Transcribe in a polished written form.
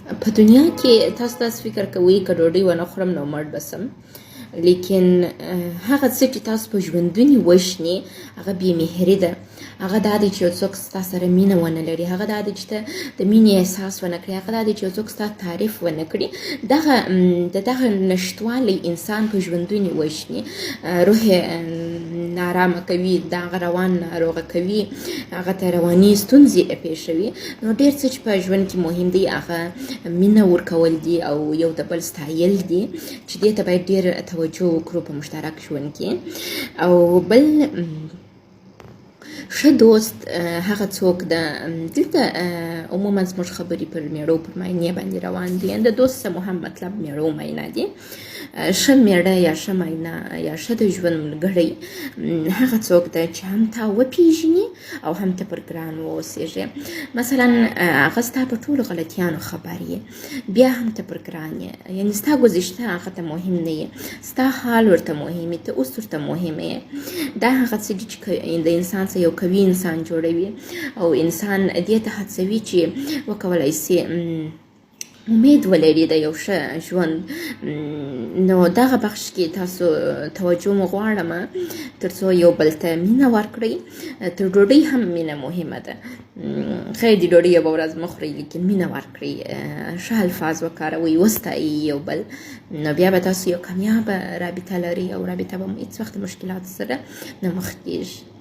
په دنیا کې تاسو داسې فکر کوئ که ډوډۍ ونه خورم نو مړ به سم، لیکن هغه څه چې تاسو په ژوندون یې وژنې هغه بېمهري ده. هغه دا دی چې یو څوک ستا سره مینه ونه لري، هغه دا دی چې ته د مینې احساس ونه کړې، هغه دا دی چې یو څوک ستا تعریف ونه کړي. د دغه نشتوالی انسان په ژوندون یې وژني، روح یې نارامه کوي، د هغه روان ناروغه کوي، هغه ته رواني ستونزې پېښوي. نو ډېر څه چې په ژوند کې مهم دی هغه مینه ورکول دي او یو د بل ستایل دي، چې دې ته باید ډېر توجه وکړو په مشترک ژوند کې. او بل ښه دوست هغه څوک ده، دلته عموما زموږ خبرې پر میړو پر ماینې باندې روان دي. د دوست څه مهم مطلب میړو ماینه دي. ښه میړه یا ښه ماینه یا ښه د ژوند ملګری هغه څوک ده چې هم تا وپېژني او هم ته پر ګران واوسېږې. مثلا هغه ستا په ټولو غلطیانو خبر یې، بیا هم ته پر ګران یې، یعنې ستا ګذشته هغه ته مهم نه یې، ستا حال ورته مهم یې، ته اوس ورته مهم یې. دا هغه څه دي چې د انسان څه یو قوي انسان جوړوي او انسان دې ته هڅوي چې وکولای سي امید ولري د یو ښه ژوند. نو دغه بخش کې تاسو توجه مو غواړم تر څو یو بل ته مینه ورکړئ. تر ډوډۍ هم مینه مهمه ده. خیر دې ډوډۍ یوه ورځ مه خورئ، لیکن مینه ورکړئ، ښه الفاظ وکاروئ، وستایئ یو بل. نو بیا به تاسو یو کامیابه رابطه لرئ او رابطه به مو هېڅ وخت د مشکلاتو سره نه مخ کېږي.